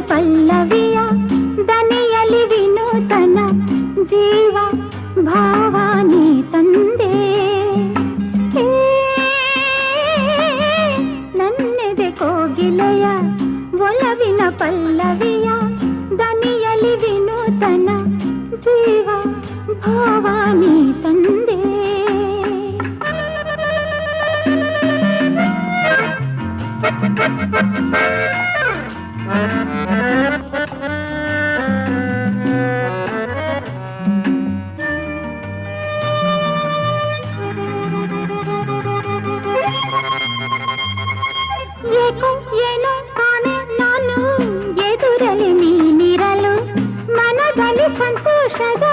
ಪಲ್ಲವಿಯ ದನಿಯಲಿ ವಿನೂತನ ಜೀವ ಭಾವ ನೀ ತಂದೆ ನನ್ನೆದೆ ಕೋಗಿಲೆಯ ಒಲವಿನ ಪಲ್ಲವಿಯ ದನಿಯಲಿ ವಿನೂತನ ಜೀವ ಭಾವ ನೀ ತಂದೆ ಏಕೋ ಏನೋ ಕಾಣೆ ನಾನು ಎದುರಲಿ ನೀನಿರಲು ಮನದಲ್ಲಿ ಸಂತೋಷದ